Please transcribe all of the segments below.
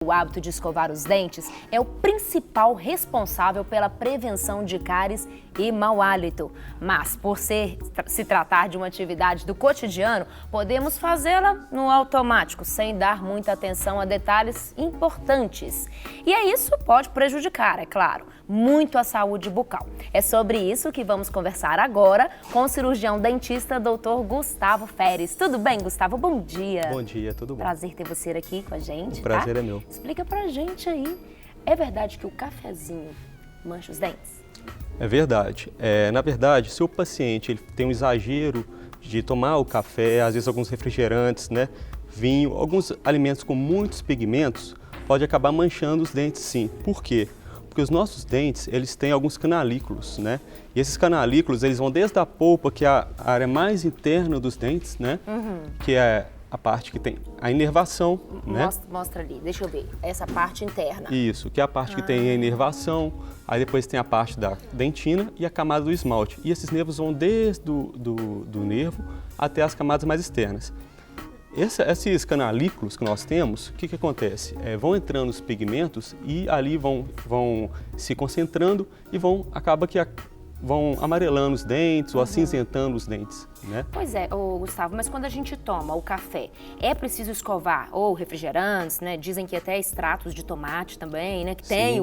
O hábito de escovar os dentes é o principal responsável pela prevenção de cáries e mau hálito. Mas, por se tratar de uma atividade do cotidiano, podemos fazê-la no automático, sem dar muita atenção a detalhes importantes. E isso pode prejudicar, é claro, muito a saúde bucal. É sobre isso que vamos conversar agora com o cirurgião dentista Dr. Gustavo Feres. Tudo bem, Gustavo? Bom dia. Bom dia, tudo bom? Prazer ter você aqui com a gente. O prazer é meu. Explica pra gente aí, é verdade que o cafezinho mancha os dentes? É verdade. Na verdade, se o paciente ele tem um exagero de tomar o café, às vezes alguns refrigerantes, né, vinho, alguns alimentos com muitos pigmentos, pode acabar manchando os dentes sim. Por quê? Porque os nossos dentes, eles têm alguns canalículos, né? E esses canalículos, eles vão desde a polpa, que é a área mais interna dos dentes, né? Que é a parte que tem a inervação, né? Mostra ali, deixa eu ver, essa parte interna. Isso, que é a parte que tem a inervação, aí depois tem a parte da dentina e a camada do esmalte. E esses nervos vão desde do nervo até as camadas mais externas. Esses canalículos que nós temos, o que acontece? Vão entrando os pigmentos e ali vão se concentrando e acaba que vão amarelando os dentes ou acinzentando os dentes, né? Pois é, Gustavo, mas quando a gente toma o café, é preciso escovar ou refrigerantes, né? Dizem que até extratos de tomate também, né? Que tem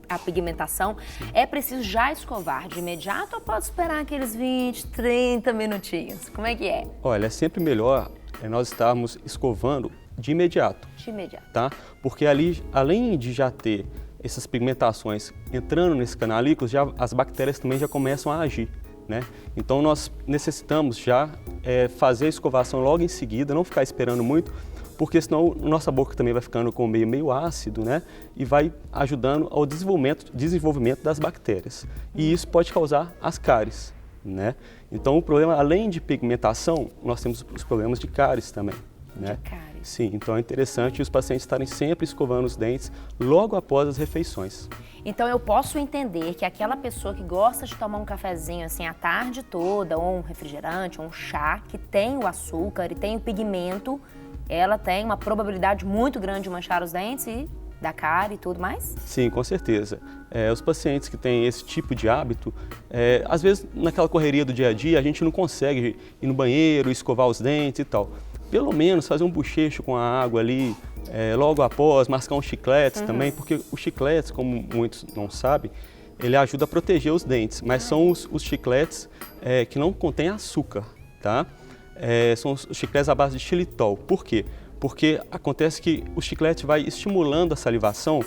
a pigmentação. Sim. É preciso já escovar de imediato ou pode esperar aqueles 20, 30 minutinhos? Como é que é? Olha, é sempre melhor nós estarmos escovando de imediato. De imediato. Tá? Porque ali, além de já ter essas pigmentações entrando nesse canalículo, as bactérias também já começam a agir, né? Então nós necessitamos já fazer a escovação logo em seguida, não ficar esperando muito, porque senão nossa boca também vai ficando com meio ácido, né? E vai ajudando ao desenvolvimento das bactérias. E isso pode causar as cáries, né? Então o problema, além de pigmentação, nós temos os problemas de cáries também, né? De cáries. Sim, então é interessante os pacientes estarem sempre escovando os dentes logo após as refeições. Então eu posso entender que aquela pessoa que gosta de tomar um cafezinho assim a tarde toda, ou um refrigerante, ou um chá, que tem o açúcar e tem o pigmento, ela tem uma probabilidade muito grande de manchar os dentes e da cárie e tudo mais? Sim, com certeza. Os pacientes que têm esse tipo de hábito, às vezes naquela correria do dia a dia, a gente não consegue ir no banheiro, escovar os dentes e tal. Pelo menos fazer um bochecho com a água ali, logo após, mascar uns chicletes também, porque os chicletes, como muitos não sabem, ele ajuda a proteger os dentes, mas são os chicletes que não contêm açúcar, tá? São os chicletes à base de xilitol. Por quê? Porque acontece que o chiclete vai estimulando a salivação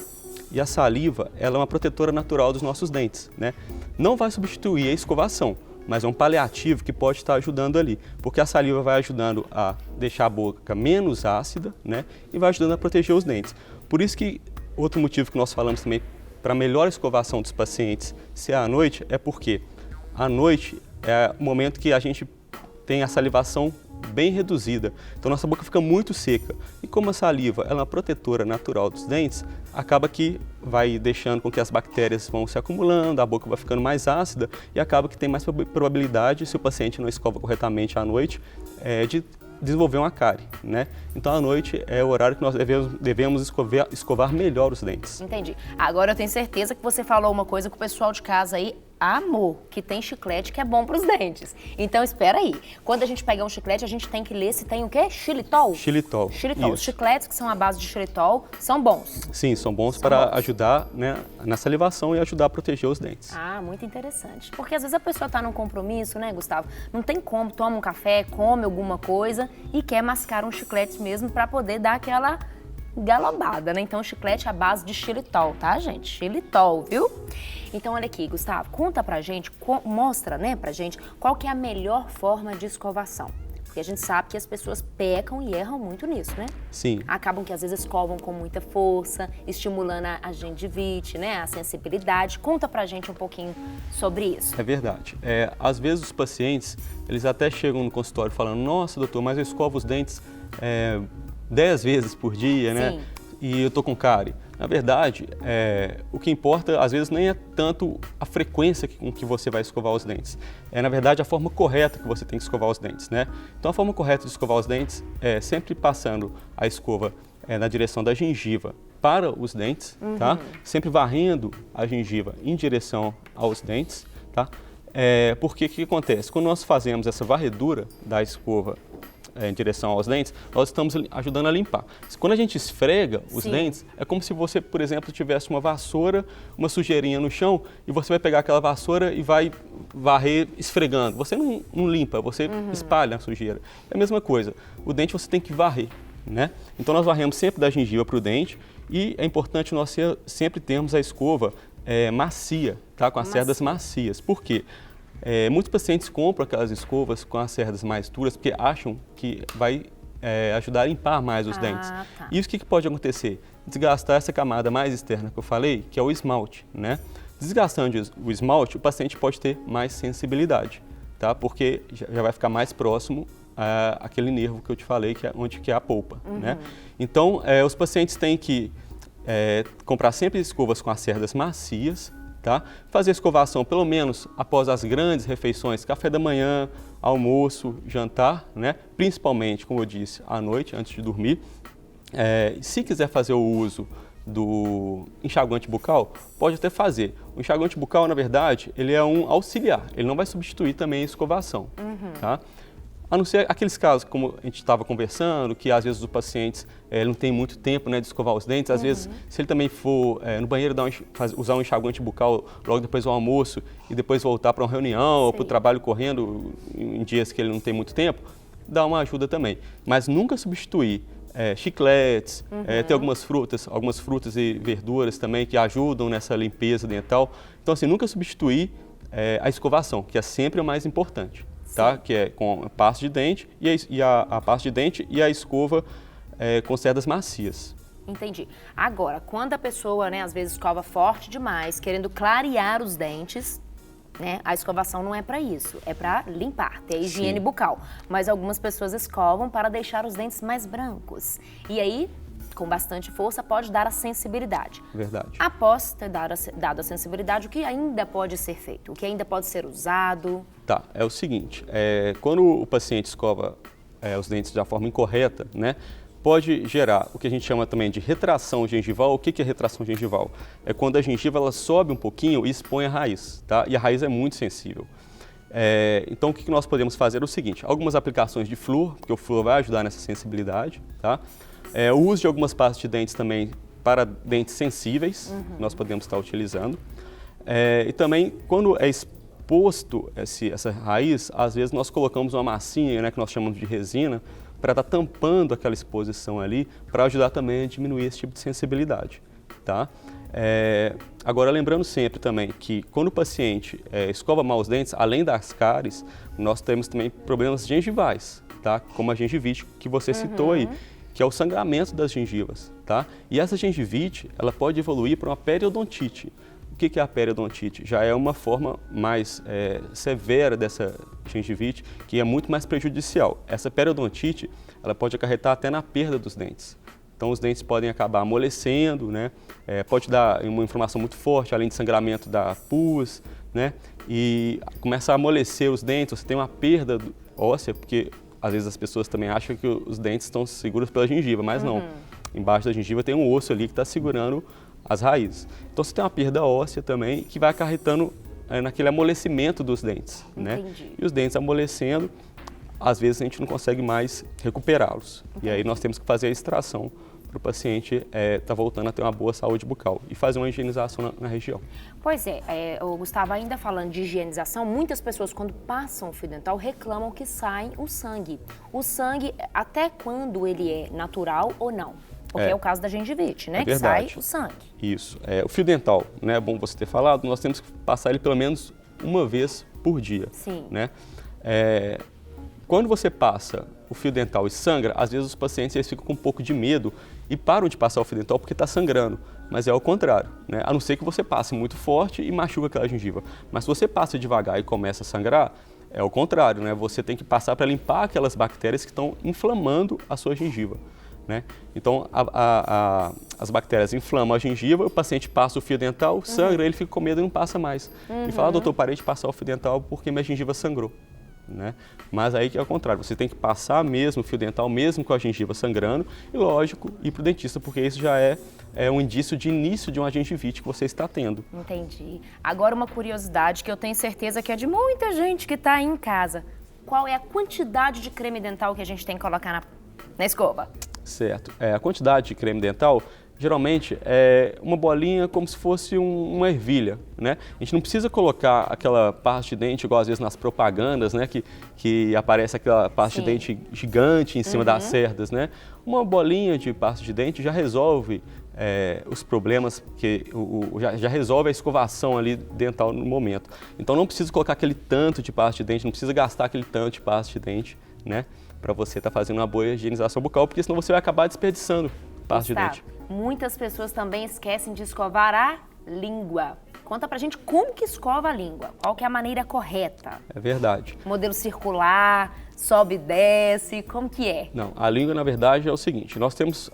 e a saliva, ela é uma protetora natural dos nossos dentes, né? Não vai substituir a escovação, mas é um paliativo que pode estar ajudando ali, porque a saliva vai ajudando a deixar a boca menos ácida, né? E vai ajudando a proteger os dentes. Por isso que outro motivo que nós falamos também para melhor escovação dos pacientes ser à noite é porque à noite é o momento que a gente tem a salivação bem reduzida, então nossa boca fica muito seca e como a saliva ela é uma protetora natural dos dentes, acaba que vai deixando com que as bactérias vão se acumulando, a boca vai ficando mais ácida e acaba que tem mais probabilidade, se o paciente não escova corretamente à noite, de desenvolver uma cárie, né? Então à noite é o horário que nós devemos escovar melhor os dentes. Entendi. Agora eu tenho certeza que você falou uma coisa que o pessoal de casa aí amou, que tem chiclete que é bom para os dentes. Então espera aí, quando a gente pegar um chiclete, a gente tem que ler se tem o quê? Xilitol? Xilitol. Xilitol. Os chicletes que são à base de xilitol são bons? Sim, são bons para ajudar, né, na salivação e ajudar a proteger os dentes. Ah, muito interessante. Porque às vezes a pessoa está num compromisso, né, Gustavo? Não tem como, toma um café, come alguma coisa e quer mascar um chiclete mesmo para poder dar aquela galobada, né? Então, chiclete à base de xilitol, tá, gente? Xilitol, viu? Então, olha aqui, Gustavo, conta pra gente, mostra, né, pra gente qual que é a melhor forma de escovação. Porque a gente sabe que as pessoas pecam e erram muito nisso, né? Sim. Acabam que às vezes escovam com muita força, estimulando a gengivite, né, a sensibilidade. Conta pra gente um pouquinho sobre isso. É verdade. Às vezes os pacientes, eles até chegam no consultório falando, nossa, doutor, mas eu escovo os dentes 10 vezes por dia, né? Sim. E eu tô com cárie. Na verdade, o que importa, às vezes, nem é tanto a frequência com que você vai escovar os dentes. É, na verdade, a forma correta que você tem que escovar os dentes, né? Então, a forma correta de escovar os dentes é sempre passando a escova na direção da gengiva para os dentes, tá? Sempre varrendo a gengiva em direção aos dentes, tá? Porque o que acontece? Quando nós fazemos essa varredura da escova em direção aos dentes, nós estamos ajudando a limpar. Quando a gente esfrega os dentes, é como se você, por exemplo, tivesse uma vassoura, uma sujeirinha no chão, e você vai pegar aquela vassoura e vai varrer esfregando. Você não limpa, você espalha a sujeira. É a mesma coisa. O dente você tem que varrer, né? Então nós varremos sempre da gengiva para o dente, e é importante nós sempre termos a escova macia, tá? Com as cerdas macias. Por quê? Muitos pacientes compram aquelas escovas com as cerdas mais duras porque acham que vai ajudar a limpar mais os dentes. Tá. Isso o que pode acontecer? Desgastar essa camada mais externa que eu falei, que é o esmalte, né? Desgastando o esmalte, o paciente pode ter mais sensibilidade, tá? Porque já vai ficar mais próximo àquele nervo que eu te falei, que é a polpa, né? Então, os pacientes têm que comprar sempre escovas com as cerdas macias, tá? Fazer escovação pelo menos após as grandes refeições, café da manhã, almoço, jantar, né? Principalmente, como eu disse, à noite, antes de dormir. Se quiser fazer o uso do enxaguante bucal, pode até fazer. O enxaguante bucal, na verdade, ele é um auxiliar, ele não vai substituir também a escovação, tá? A não ser aqueles casos, como a gente estava conversando, que às vezes os pacientes não têm muito tempo, né, de escovar os dentes. Às vezes, se ele também for no banheiro usar um enxaguante bucal logo depois do almoço e depois voltar para uma reunião ou para o trabalho correndo em dias que ele não tem muito tempo, dá uma ajuda também. Mas nunca substituir chicletes, tem algumas frutas e verduras também que ajudam nessa limpeza dental. Então, assim, nunca substituir a escovação, que é sempre o mais importante. Tá? Que é com a pasta de dente a pasta de dente e a escova com cerdas macias. Entendi. Agora, quando a pessoa, né, às vezes escova forte demais, querendo clarear os dentes, né, a escovação não é para isso, é para limpar, ter higiene bucal. Mas algumas pessoas escovam para deixar os dentes mais brancos. E aí, com bastante força, pode dar a sensibilidade. Verdade. Após ter dado a sensibilidade, o que ainda pode ser feito? O que ainda pode ser usado? Tá, é o seguinte, quando o paciente escova os dentes da forma incorreta, né, pode gerar o que a gente chama também de retração gengival. O que é retração gengival? É quando a gengiva ela sobe um pouquinho e expõe a raiz, tá? E a raiz é muito sensível. Então, o que nós podemos fazer é o seguinte, algumas aplicações de flúor, porque o flúor vai ajudar nessa sensibilidade, tá? O uso de algumas pastas de dentes também para dentes sensíveis, nós podemos estar utilizando. E também, quando é exposto essa raiz, às vezes nós colocamos uma massinha, né, que nós chamamos de resina, para estar tampando aquela exposição ali, para ajudar também a diminuir esse tipo de sensibilidade, tá? Agora, lembrando sempre também que quando o paciente escova mal os dentes, além das cáries, nós temos também problemas gengivais, tá? Como a gengivite que você citou aí, que é o sangramento das gengivas, tá? E essa gengivite, ela pode evoluir para uma periodontite. O que é a periodontite? Já é uma forma mais severa dessa gengivite, que é muito mais prejudicial. Essa periodontite, ela pode acarretar até na perda dos dentes. Então, os dentes podem acabar amolecendo, né? Pode dar uma inflamação muito forte, além de sangramento da pus, né? E começa a amolecer os dentes, você tem uma perda óssea, porque às vezes as pessoas também acham que os dentes estão seguros pela gengiva, mas não. Embaixo da gengiva tem um osso ali que está segurando as raízes. Então você tem uma perda óssea também que vai acarretando naquele amolecimento dos dentes, né? E os dentes amolecendo, às vezes a gente não consegue mais recuperá-los. E aí nós temos que fazer a extração para o paciente estar voltando a ter uma boa saúde bucal e fazer uma higienização na região. Pois o Gustavo, ainda falando de higienização, muitas pessoas quando passam o fio dental reclamam que sai o sangue. O sangue, até quando ele é natural ou não? Porque é o caso da gengivite, né? Que sai o sangue. Isso. O fio dental, né? É bom você ter falado, nós temos que passar ele pelo menos uma vez por dia. Sim. Né? Quando você passa o fio dental e sangra, às vezes os pacientes eles ficam com um pouco de medo e param de passar o fio dental porque está sangrando. Mas é o contrário, né? A não ser que você passe muito forte e machuca aquela gengiva. Mas se você passa devagar e começa a sangrar, é o contrário, né? Você tem que passar para limpar aquelas bactérias que estão inflamando a sua gengiva, né? Então, as bactérias inflamam a gengiva, o paciente passa o fio dental, sangra, ele fica com medo e não passa mais. E fala, doutor, parei de passar o fio dental porque minha gengiva sangrou. né? Mas aí que é o contrário, você tem que passar mesmo o fio dental, mesmo com a gengiva sangrando, e lógico, ir para o dentista, porque isso já é um indício de início de uma gengivite que você está tendo. Entendi. Agora uma curiosidade que eu tenho certeza que é de muita gente que está aí em casa. Qual é a quantidade de creme dental que a gente tem que colocar na escova? Certo. A quantidade de creme dental, geralmente, é uma bolinha como se fosse uma ervilha, né? A gente não precisa colocar aquela pasta de dente, igual às vezes nas propagandas, né? Que aparece aquela pasta de dente gigante em cima das cerdas, né? Uma bolinha de pasta de dente já resolve os problemas, já resolve a escovação ali dental no momento. Então não precisa colocar aquele tanto de pasta de dente, não precisa gastar aquele tanto de pasta de dente, né? Para você estar fazendo uma boa higienização bucal, porque senão você vai acabar desperdiçando pasta de dente. Muitas pessoas também esquecem de escovar a língua. Conta pra gente como que escova a língua, qual que é a maneira correta. É verdade. Modelo circular, sobe e desce, como que é? Não, a língua na verdade é o seguinte, nós temos,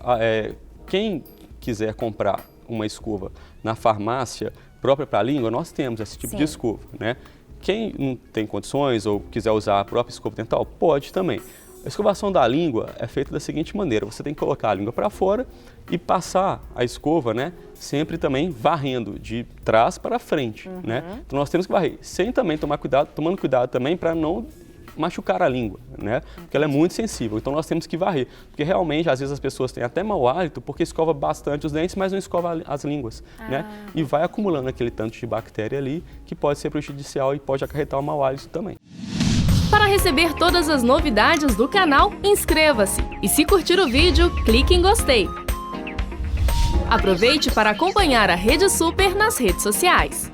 quem quiser comprar uma escova na farmácia própria para a língua, nós temos esse tipo de escova, né? Quem não tem condições ou quiser usar a própria escova dental, pode também. A escovação da língua é feita da seguinte maneira, você tem que colocar a língua para fora e passar a escova, né, sempre também varrendo de trás para frente, né? Então nós temos que varrer, sem também tomando cuidado também para não machucar a língua, né? Porque ela é muito sensível, então nós temos que varrer. Porque realmente, às vezes as pessoas têm até mau hálito porque escova bastante os dentes, mas não escova as línguas, né? E vai acumulando aquele tanto de bactéria ali que pode ser prejudicial e pode acarretar o mau hálito também. Para receber todas as novidades do canal, inscreva-se e se curtir o vídeo, clique em gostei. Aproveite para acompanhar a Rede Super nas redes sociais.